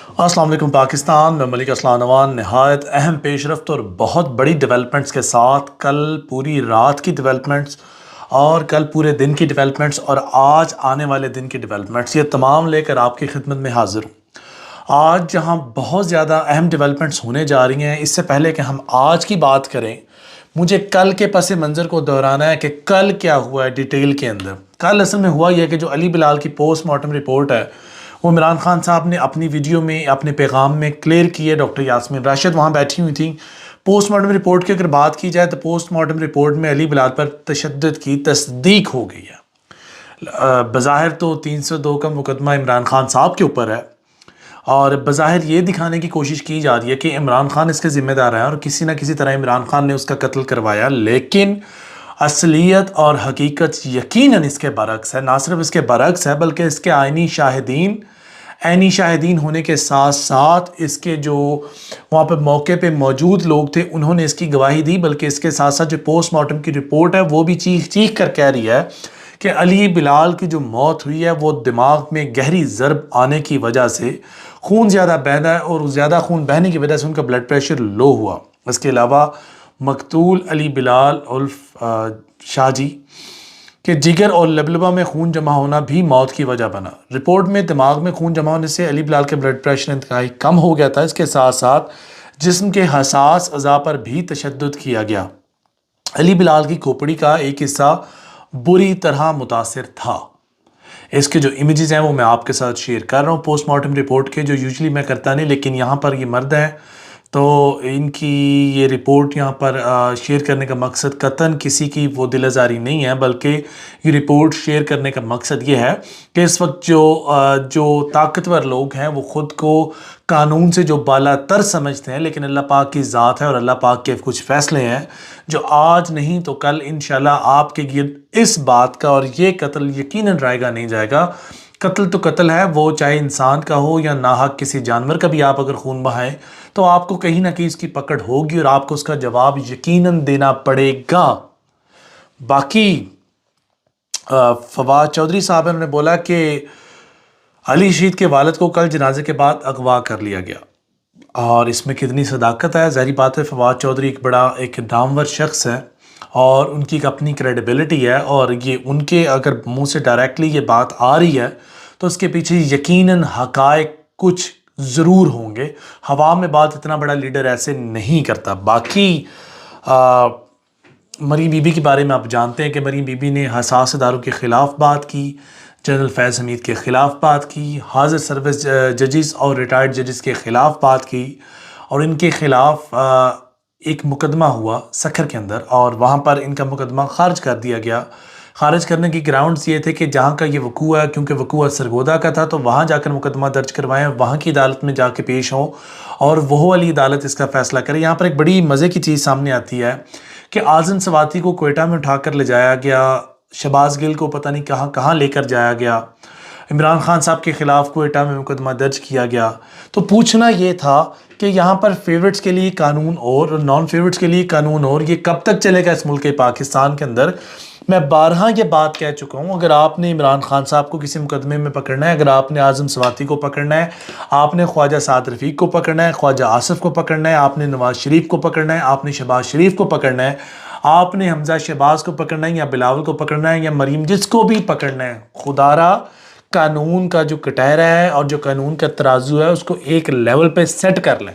السلام علیکم پاکستان میں ملک اسلام نوان نہایت اہم پیش رفت اور بہت بڑی ڈیولپمنٹس کے ساتھ کل پوری رات کی ڈیولپمنٹس اور کل پورے دن کی ڈیولپمنٹس اور آج آنے والے دن کی ڈیولپمنٹس یہ تمام لے کر آپ کی خدمت میں حاضر ہوں۔ آج جہاں بہت زیادہ اہم ڈیولپمنٹس ہونے جا رہی ہیں، اس سے پہلے کہ ہم آج کی بات کریں مجھے کل کے پس منظر کو دہرانا ہے کہ کل کیا ہوا ہے ڈیٹیل کے اندر۔ کل اصل میں ہوا یہ کہ جو علی بلال کی پوسٹ مارٹم رپورٹ ہے وہ عمران خان صاحب نے اپنی ویڈیو میں اپنے پیغام میں کلیئر کی ہے۔ ڈاکٹر یاسمین راشد وہاں بیٹھی ہوئی تھیں۔ پوسٹ مارٹم رپورٹ کی اگر بات کی جائے تو پوسٹ مارٹم رپورٹ میں علی بلال پر تشدد کی تصدیق ہو گئی ہے۔ بظاہر تو 302 کا مقدمہ عمران خان صاحب کے اوپر ہے اور بظاہر یہ دکھانے کی کوشش کی جا رہی ہے کہ عمران خان اس کے ذمہ دار ہے اور کسی نہ کسی طرح عمران خان نے اس کا قتل کروایا، لیکن اصلیت اور حقیقت یقیناً اس کے برعکس ہے۔ نہ صرف اس کے برعکس ہے بلکہ اس کے عینی شاہدین ہونے کے ساتھ ساتھ اس کے جو وہاں پہ موقع پہ موجود لوگ تھے انہوں نے اس کی گواہی دی، بلکہ اس کے ساتھ ساتھ جو پوسٹ مارٹم کی رپورٹ ہے وہ بھی چیخ کر کہہ رہی ہے کہ علی بلال کی جو موت ہوئی ہے وہ دماغ میں گہری ضرب آنے کی وجہ سے خون زیادہ بہنا ہے اور زیادہ خون بہنے کی وجہ سے ان کا بلڈ پریشر لو ہوا۔ اس کے علاوہ مقتول علی بلال عرف شاہ جی کہ جگر اور لبلبہ میں خون جمع ہونا بھی موت کی وجہ بنا۔ رپورٹ میں دماغ میں خون جمع ہونے سے علی بلال کے بلڈ پریشر انتہائی کم ہو گیا تھا۔ اس کے ساتھ ساتھ جسم کے حساس اعضاء پر بھی تشدد کیا گیا۔ علی بلال کی کھوپڑی کا ایک حصہ بری طرح متاثر تھا۔ اس کے جو امیجز ہیں وہ میں آپ کے ساتھ شیئر کر رہا ہوں پوسٹ مارٹم رپورٹ کے، جو یوزلی میں کرتا نہیں، لیکن یہاں پر یہ مرد ہیں تو ان کی یہ رپورٹ یہاں پر شیئر کرنے کا مقصد قطعاً کسی کی وہ دل آزاری نہیں ہے، بلکہ یہ رپورٹ شیئر کرنے کا مقصد یہ ہے کہ اس وقت جو طاقتور لوگ ہیں وہ خود کو قانون سے جو بالا تر سمجھتے ہیں، لیکن اللہ پاک کی ذات ہے اور اللہ پاک کے کچھ فیصلے ہیں جو آج نہیں تو کل انشاءاللہ آپ کے گرد اس بات کا، اور یہ قتل یقیناً رائے گا نہیں جائے گا۔ قتل تو قتل ہے، وہ چاہے انسان کا ہو یا ناحق کسی جانور کا بھی آپ اگر خون بہائیں تو آپ کو کہیں نہ کہیں اس کی پکڑ ہوگی اور آپ کو اس کا جواب یقیناً دینا پڑے گا۔ باقی فواد چودھری صاحب نے بولا کہ علی شہید کے والد کو کل جنازے کے بعد اغوا کر لیا گیا، اور اس میں کتنی صداقت ہے۔ ظاہری بات ہے فواد چودھری ایک نامور شخص ہے اور ان کی ایک اپنی کریڈیبلٹی ہے، اور یہ ان کے اگر منہ سے ڈائریکٹلی یہ بات آ رہی ہے تو اس کے پیچھے یقیناً حقائق کچھ ضرور ہوں گے۔ ہوا میں بات اتنا بڑا لیڈر ایسے نہیں کرتا۔ باقی مریم بی بی کے بارے میں آپ جانتے ہیں کہ مریم بی بی نے حساس اداروں کے خلاف بات کی، جنرل فیض حمید کے خلاف بات کی، حاضر سروس ججز اور ریٹائرڈ ججز کے خلاف بات کی، اور ان کے خلاف ایک مقدمہ ہوا سکھر کے اندر اور وہاں پر ان کا مقدمہ خارج کر دیا گیا۔ خارج کرنے کی گراؤنڈز یہ تھے کہ جہاں کا یہ وقوع ہے، کیونکہ وقوع سرگودا کا تھا تو وہاں جا کر مقدمہ درج کروائیں، وہاں کی عدالت میں جا کے پیش ہوں اور وہ والی عدالت اس کا فیصلہ کرے۔ یہاں پر ایک بڑی مزے کی چیز سامنے آتی ہے کہ اعظم سواتی کو کوئٹہ میں اٹھا کر لے جایا گیا، شہباز گل کو پتہ نہیں کہاں لے کر جایا گیا، عمران خان صاحب کے خلاف کوئٹہ میں مقدمہ درج کیا گیا۔ تو پوچھنا یہ تھا کہ یہاں پر فیورٹس کے لیے قانون اور نان فیورٹس کے لیے قانون اور، یہ کب تک چلے گا اس ملک پاکستان کے اندر؟ میں بارہا یہ بات کہہ چکا ہوں، اگر آپ نے عمران خان صاحب کو کسی مقدمے میں پکڑنا ہے، اگر آپ نے اعظم سواتی کو پکڑنا ہے، آپ نے خواجہ سعد رفیق کو پکڑنا ہے، خواجہ آصف کو پکڑنا ہے، آپ نے نواز شریف کو پکڑنا ہے، آپ نے شہباز شریف کو پکڑنا ہے، آپ نے حمزہ شہباز کو پکڑنا ہے یا بلاول کو پکڑنا ہے یا مریم، جس کو بھی پکڑنا ہے، خدا را قانون کا جو کٹہرا ہے اور جو قانون کا ترازو ہے اس کو ایک لیول پہ سیٹ کر لیں۔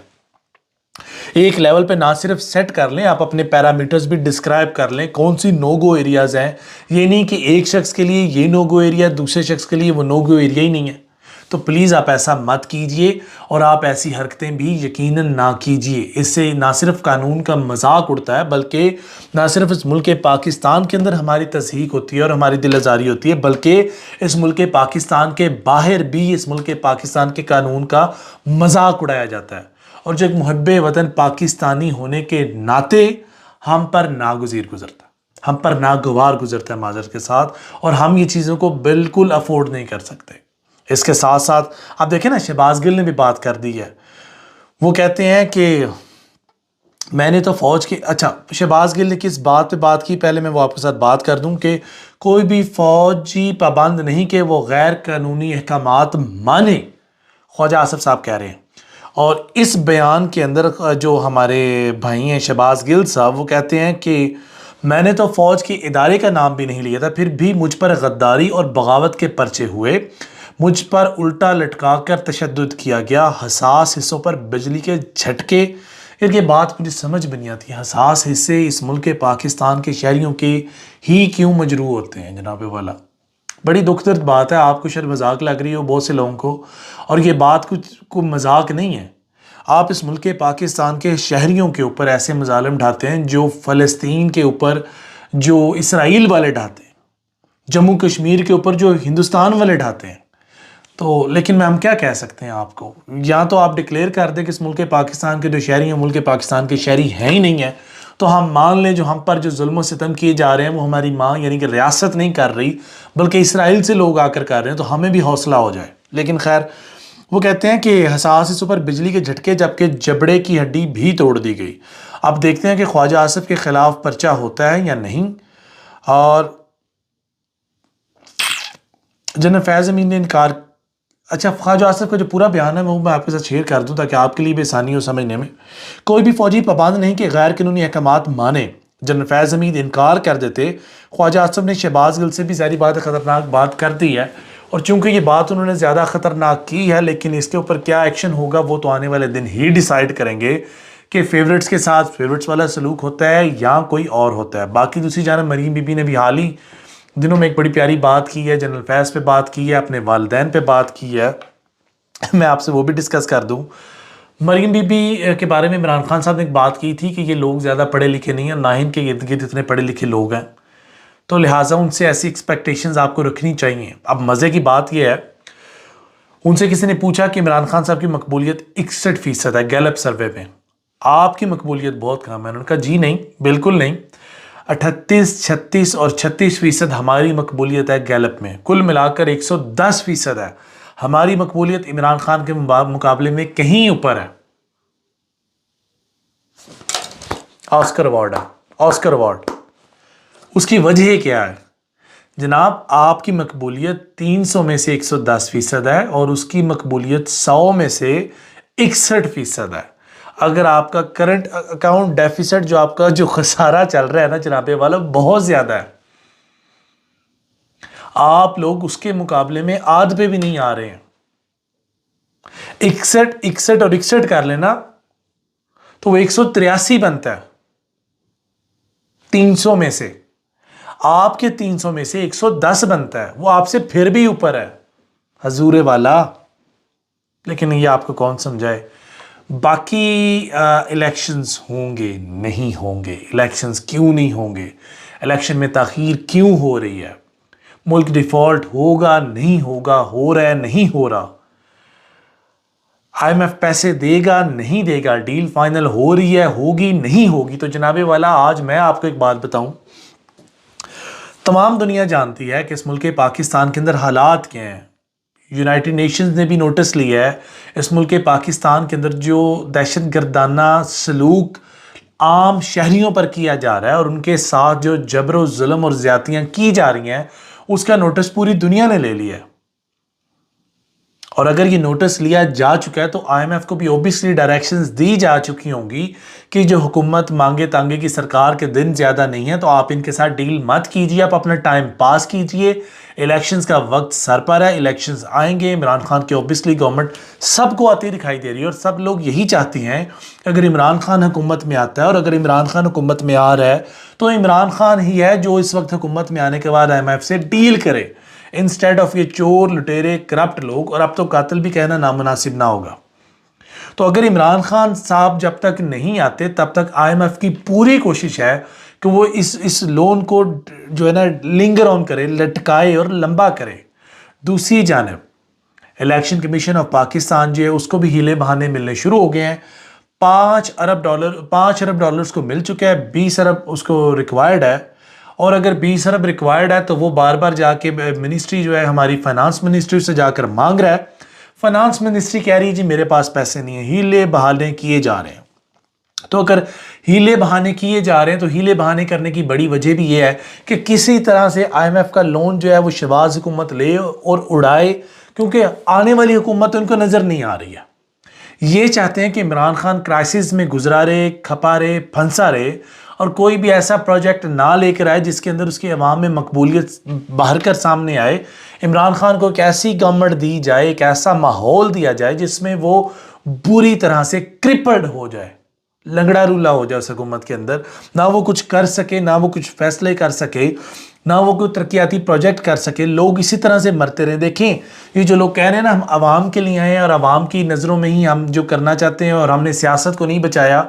ایک لیول پہ نہ صرف سیٹ کر لیں، آپ اپنے پیرامیٹرز بھی ڈسکرائب کر لیں، کون سی نو گو ایریاز ہیں۔ یہ نہیں کہ ایک شخص کے لیے یہ نو گو ایریا، دوسرے شخص کے لیے وہ نو گو ایریا ہی نہیں ہے۔ تو پلیز آپ ایسا مت کیجئے اور آپ ایسی حرکتیں بھی یقیناً نہ کیجئے۔ اس سے نہ صرف قانون کا مذاق اڑتا ہے بلکہ نہ صرف اس ملک پاکستان کے اندر ہماری تضحیک ہوتی ہے اور ہماری دل آزاری ہوتی ہے، بلکہ اس ملک پاکستان کے باہر بھی اس ملک پاکستان کے قانون کا مذاق اڑایا جاتا ہے، اور جو ایک محب وطن پاکستانی ہونے کے ناطے ہم پر ناگزیر گزرتا ہے، ہم پر ناگوار گزرتا ہے معذرت کے ساتھ، اور ہم یہ چیزوں کو بالکل افورڈ نہیں کر سکتے۔ اس کے ساتھ ساتھ آپ دیکھیں نا، شہباز گل نے بھی بات کر دی ہے۔ وہ کہتے ہیں کہ میں نے تو فوج کی، اچھا شہباز گل نے کس بات پہ بات کی، پہلے میں وہ آپ کے ساتھ بات کر دوں کہ کوئی بھی فوجی پابند نہیں کہ وہ غیر قانونی احکامات مانے، خواجہ آصف صاحب کہہ رہے ہیں. اور اس بیان کے اندر جو ہمارے بھائی ہیں شہباز گل صاحب، وہ کہتے ہیں کہ میں نے تو فوج کے ادارے کا نام بھی نہیں لیا تھا، پھر بھی مجھ پر غداری اور بغاوت کے پرچے ہوئے، مجھ پر الٹا لٹکا کر تشدد کیا گیا، حساس حصوں پر بجلی کے جھٹکے. یہ بات مجھے سمجھ میں نہیں آتی، حساس حصے اس ملک پاکستان کے شہریوں کے ہی کیوں مجروح ہوتے ہیں جناب والا. بڑی دکھ درد بات ہے، آپ کو شاید مذاق لگ رہی ہو بہت سے لوگوں کو، اور یہ بات کو مذاق نہیں ہے. آپ اس ملک پاکستان کے شہریوں کے اوپر ایسے مظالم ڈھاتے ہیں جو فلسطین کے اوپر جو اسرائیل والے ڈھاتے ہیں، جموں کشمیر کے اوپر جو ہندوستان والے ڈھاتے ہیں. تو لیکن میں ہم کیا کہہ سکتے ہیں آپ کو، یا تو آپ ڈکلیئر کر دیں کہ اس ملک پاکستان کے جو شہری ہیں ملک پاکستان کے شہری ہیں ہی نہیں ہیں، تو ہم مان لیں جو ہم پر جو ظلم و ستم کیے جا رہے ہیں وہ ہماری ماں یعنی کہ ریاست نہیں کر رہی بلکہ اسرائیل سے لوگ آ کر رہے ہیں، تو ہمیں بھی حوصلہ ہو جائے. لیکن خیر، وہ کہتے ہیں کہ حساس حصوں پر بجلی کے جھٹکے جبکہ جبڑے کی ہڈی بھی توڑ دی گئی. اب دیکھتے ہیں کہ خواجہ آصف کے خلاف پرچہ ہوتا ہے یا نہیں. اور جنرل فیض امین نے انکار. اچھا، خواجہ آصف کا جو پورا بیان ہے وہ میں آپ کے ساتھ شیئر کر دوں تاکہ آپ کے لیے بھی آسانی ہو سمجھنے میں. کوئی بھی فوجی پابند نہیں کہ غیر قانونی احکامات مانے. جنرل فیض امین انکار کر دیتے. خواجہ آصف نے شہباز گل سے بھی ظاہری بات خطرناک بات کر دی ہے، اور چونکہ یہ بات انہوں نے زیادہ خطرناک کی ہے، لیکن اس کے اوپر کیا ایکشن ہوگا وہ تو آنے والے دن ہی ڈیسائیڈ کریں گے کہ فیورٹس کے ساتھ فیورٹس والا سلوک ہوتا ہے یا کوئی اور ہوتا ہے. باقی دوسری جانب مریم بی بی نے بھی حال ہی دنوں میں ایک بڑی پیاری بات کی ہے، جنرل فیض پہ بات کی ہے، اپنے والدین پہ بات کی ہے. میں آپ سے وہ بھی ڈسکس کر دوں. مریم بی بی کے بارے میں عمران خان صاحب نے ایک بات کی تھی کہ یہ لوگ زیادہ پڑھے لکھے نہیں ہیں، نہ ان کے ارد گرد اتنے پڑھے لکھے لوگ ہیں، تو لہٰذا ان سے ایسی ایکسپیکٹیشنز آپ کو رکھنی چاہیے. اب مزے کی بات یہ ہے، ان سے کسی نے پوچھا کہ عمران خان صاحب کی مقبولیت 61% ہے گیلپ سروے میں، آپ کی مقبولیت بہت کم ہے. انہوں نے کہا جی نہیں، بالکل نہیں، 38، 36 اور 36% ہماری مقبولیت ہے گیلپ میں، کل ملا کر 110% ہے. ہماری مقبولیت عمران خان کے مقابلے میں کہیں اوپر ہے. آسکر ایوارڈ ہے، آسکر ایوارڈ. اس کی وجہ کیا ہے جناب؟ آپ کی مقبولیت 300 میں سے 110% ہے اور اس کی مقبولیت 100 میں سے 61% ہے. اگر آپ کا کرنٹ اکاؤنٹ ڈیفیسٹ جو آپ کا جو خسارہ چل رہا ہے نا جناب والا، بہت زیادہ ہے. آپ لوگ اس کے مقابلے میں آدھ پہ بھی نہیں آ رہے ہیں. 61 اور 61 کر لینا تو وہ 183 بنتا ہے 300 میں سے. آپ کے 300 میں سے 110 بنتا ہے، وہ آپ سے پھر بھی اوپر ہے حضور والا. لیکن یہ آپ کو کون سمجھائے. باقی الیکشنز ہوں گے نہیں ہوں گے، الیکشنز کیوں نہیں ہوں گے، الیکشن میں تاخیر کیوں ہو رہی ہے، ملک ڈیفالٹ ہوگا نہیں ہوگا، ہو رہا ہے نہیں ہو رہا، IMF پیسے دے گا نہیں دے گا، ڈیل فائنل ہو رہی ہے ہوگی نہیں ہوگی. تو جناب والا آج میں آپ کو ایک بات بتاؤں، تمام دنیا جانتی ہے کہ اس ملک پاکستان کے اندر حالات کیا ہیں. یونائٹڈ نیشنز نے بھی نوٹس لیا ہے اس ملک پاکستان کے اندر جو دہشت گردانہ سلوک عام شہریوں پر کیا جا رہا ہے اور ان کے ساتھ جو جبر و ظلم اور زیادتیاں کی جا رہی ہیں، اس کا نوٹس پوری دنیا نے لے لیا ہے. اور اگر یہ نوٹس لیا جا چکا ہے تو IMF کو بھی اوبیسلی ڈائریکشنز دی جا چکی ہوں گی کہ جو حکومت مانگے تانگے کی سرکار کے دن زیادہ نہیں ہے تو آپ ان کے ساتھ ڈیل مت کیجیے، آپ اپنا ٹائم پاس کیجیے. الیکشنز کا وقت سر پر ہے، الیکشنز آئیں گے. عمران خان کی اوبیسلی گورنمنٹ سب کو آتی دکھائی دے رہی ہے اور سب لوگ یہی چاہتے ہیں کہ اگر عمران خان حکومت میں آتا ہے اور اگر عمران خان حکومت میں آ رہا ہے تو عمران خان ہی ہے جو اس وقت حکومت میں آنے کے بعد IMF سے ڈیل کرے، انسٹیڈ آف یہ چور لٹیرے کرپٹ لوگ. اور اب تو قاتل بھی کہنا نامناسب نہ ہوگا. تو اگر عمران خان صاحب جب تک نہیں آتے تب تک IMF کی پوری کوشش ہے کہ وہ اس لون کو جو ہے نا لنگر آن کرے، لٹکائے اور لمبا کرے. دوسری جانب الیکشن کمیشن آف پاکستان جو ہے اس کو بھی ہیلے بہانے ملنے شروع ہو گئے ہیں. 5 ارب ڈالرز کو مل چکا ہے، 20 ارب اس کو ریکوائرڈ ہے. اور اگر 20 ارب ریکوائرڈ ہے تو وہ بار بار جا کے منسٹری جو ہے ہماری فائنانس منسٹری سے جا کر مانگ رہا ہے. فائنانس منسٹری کہہ رہی ہے جی میرے پاس پیسے نہیں ہیں، ہیلے بہانے کیے جا رہے ہیں. تو اگر ہیلے بہانے کیے جا رہے ہیں تو ہیلے بہانے کرنے کی بڑی وجہ بھی یہ ہے کہ کسی طرح سے IMF کا لون جو ہے وہ شہباز حکومت لے اور اڑائے، کیونکہ آنے والی حکومت ان کو نظر نہیں آ رہی ہے. یہ چاہتے ہیں کہ عمران خان کرائسس میں گزرا رہے، کھپا رہے، پھنسا رہے اور کوئی بھی ایسا پروجیکٹ نہ لے کر آئے جس کے اندر اس کی عوام میں مقبولیت باہر کر سامنے آئے. عمران خان کو ایک ایسی گورنمنٹ دی جائے، ایک ایسا ماحول دیا جائے جس میں وہ بری طرح سے کرپلڈ ہو جائے، لنگڑا رولا ہو جائے اس حکومت کے اندر، نہ وہ کچھ کر سکے، نہ وہ کچھ فیصلے کر سکے، نہ وہ کوئی ترقیاتی پروجیکٹ کر سکے. لوگ اسی طرح سے مرتے رہے. دیکھیں یہ جو لوگ کہہ رہے ہیں نا ہم عوام کے لیے آئے ہیں اور عوام کی نظروں میں ہی ہم جو کرنا چاہتے ہیں اور ہم نے سیاست کو نہیں بچایا.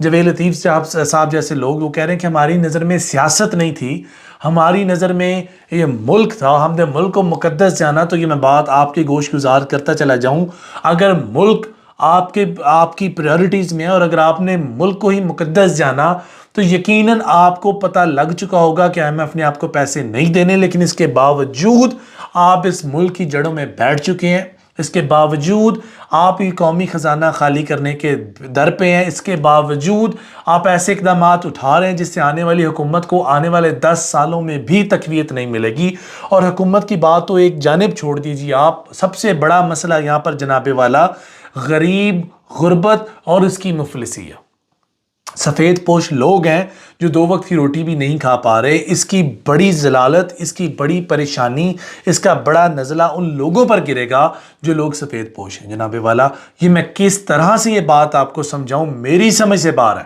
جاوید لطیف صاحب جیسے لوگ وہ کہہ رہے ہیں کہ ہماری نظر میں سیاست نہیں تھی، ہماری نظر میں یہ ملک تھا، ہم نے ملک کو مقدس جانا. تو یہ میں بات آپ کے گوش گزار کرتا چلا جاؤں، اگر ملک آپ کی پریورٹیز میں ہے اور اگر آپ نے ملک کو ہی مقدس جانا تو یقیناً آپ کو پتہ لگ چکا ہوگا کہ ہمیں اپنے آپ کو پیسے نہیں دینے، لیکن اس کے باوجود آپ اس ملک کی جڑوں میں بیٹھ چکے ہیں. اس کے باوجود آپ یہ قومی خزانہ خالی کرنے کے در پہ ہیں. اس کے باوجود آپ ایسے اقدامات اٹھا رہے ہیں جس سے آنے والی حکومت کو آنے والے 10 سالوں میں بھی تقویت نہیں ملے گی. اور حکومت کی بات تو ایک جانب چھوڑ دیجیے آپ، سب سے بڑا مسئلہ یہاں پر جناب والا غریب، غربت اور اس کی مفلسی ہے. سفید پوش لوگ ہیں جو 2 وقت کی روٹی بھی نہیں کھا پا رہے. اس کی بڑی ضلالت، اس کی بڑی پریشانی، اس کا بڑا نزلہ ان لوگوں پر گرے گا جو لوگ سفید پوش ہیں. جناب والا یہ میں کس طرح سے یہ بات آپ کو سمجھاؤں، میری سمجھ سے باہر ہے.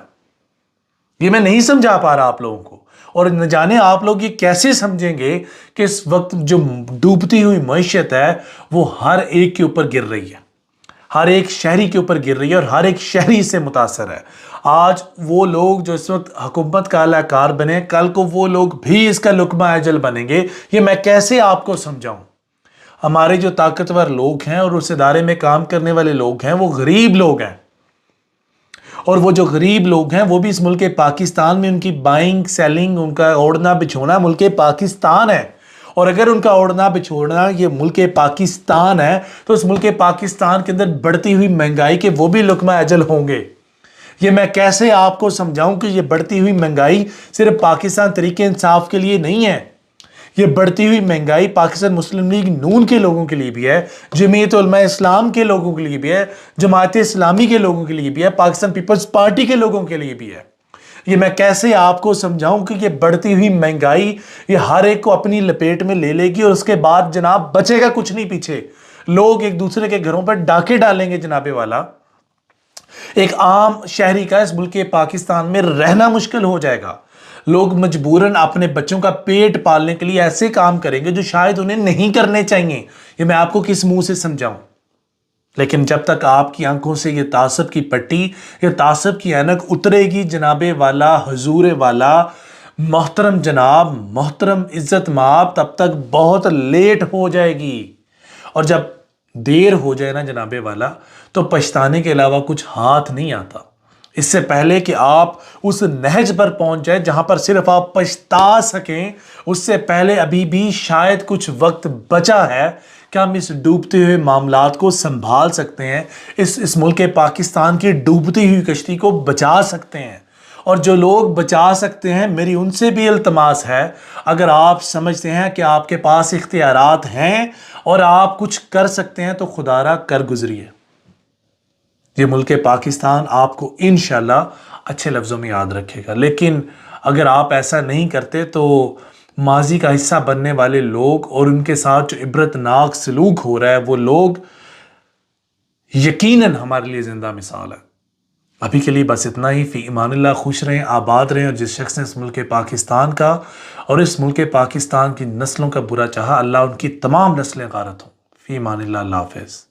یہ میں نہیں سمجھا پا رہا آپ لوگوں کو، اور نہ جانے آپ لوگ یہ کیسے سمجھیں گے کہ اس وقت جو ڈوبتی ہوئی معیشت ہے وہ ہر ایک کے اوپر گر رہی ہے، ہر ایک شہری کے اوپر گر رہی ہے اور ہر ایک شہری سے متاثر ہے. آج وہ لوگ جو اس وقت حکومت کا اعلی کار بنے، کل کو وہ لوگ بھی اس کا لقمہ اجل بنیں گے. یہ میں کیسے آپ کو سمجھاؤں؟ ہمارے جو طاقتور لوگ ہیں اور اس ادارے میں کام کرنے والے لوگ ہیں وہ غریب لوگ ہیں، اور وہ جو غریب لوگ ہیں وہ بھی اس ملک پاکستان میں ان کی بائنگ سیلنگ، ان کا اوڑھنا بچھونا ملک پاکستان ہے. اور اگر ان کا اوڑھنا بچھوڑنا یہ ملک پاکستان ہے تو اس ملک پاکستان کے اندر بڑھتی ہوئی مہنگائی کے وہ بھی لقمہ اجل ہوں گے. یہ میں کیسے آپ کو سمجھاؤں کہ یہ بڑھتی ہوئی مہنگائی صرف پاکستان تحریک انصاف کے لیے نہیں ہے، یہ بڑھتی ہوئی مہنگائی پاکستان مسلم لیگ نون کے لوگوں کے لیے بھی ہے، جمعیت علماء اسلام کے لوگوں کے لیے بھی ہے، جماعت اسلامی کے لوگوں کے لیے بھی ہے، پاکستان پیپلز پارٹی کے لوگوں کے لیے بھی ہے. یہ میں کیسے آپ کو سمجھاؤں کہ یہ بڑھتی ہوئی مہنگائی یہ ہر ایک کو اپنی لپیٹ میں لے لے گی اور اس کے بعد جناب بچے گا کچھ نہیں پیچھے. لوگ ایک دوسرے کے گھروں پر ڈاکے ڈالیں گے جناب والا. ایک عام شہری کا اس ملک پاکستان میں رہنا مشکل ہو جائے گا. لوگ مجبوراً اپنے بچوں کا پیٹ پالنے کے لیے ایسے کام کریں گے جو شاید انہیں نہیں کرنے چاہیے. یہ میں آپ کو کس منہ سے سمجھاؤں؟ لیکن جب تک آپ کی آنکھوں سے یہ تعصب کی پٹی، یہ تعصب کی اینک اترے گی جناب والا، حضور والا، محترم جناب، محترم عزت مآب، تب تک بہت لیٹ ہو جائے گی. اور جب دیر ہو جائے نا جناب والا تو پچھتانے کے علاوہ کچھ ہاتھ نہیں آتا. اس سے پہلے کہ آپ اس نہج پر پہنچ جائیں جہاں پر صرف آپ پچھتا سکیں، اس سے پہلے ابھی بھی شاید کچھ وقت بچا ہے کہ ہم اس ڈوبتے ہوئے معاملات کو سنبھال سکتے ہیں، اس ملک پاکستان کی ڈوبتی ہوئی کشتی کو بچا سکتے ہیں. اور جو لوگ بچا سکتے ہیں میری ان سے بھی التماس ہے، اگر آپ سمجھتے ہیں کہ آپ کے پاس اختیارات ہیں اور آپ کچھ کر سکتے ہیں تو خدا را کر گزریے. یہ ملک پاکستان آپ کو انشاءاللہ اچھے لفظوں میں یاد رکھے گا. لیکن اگر آپ ایسا نہیں کرتے تو ماضی کا حصہ بننے والے لوگ اور ان کے ساتھ جو عبرتناک سلوک ہو رہا ہے وہ لوگ یقیناً ہمارے لیے زندہ مثال ہے. ابھی کے لیے بس اتنا ہی. فی امان اللہ. خوش رہیں، آباد رہیں، اور جس شخص نے اس ملک پاکستان کا اور اس ملک پاکستان کی نسلوں کا برا چاہا، اللہ ان کی تمام نسلیں غارت ہوں. فی امان اللہ. اللہ حافظ.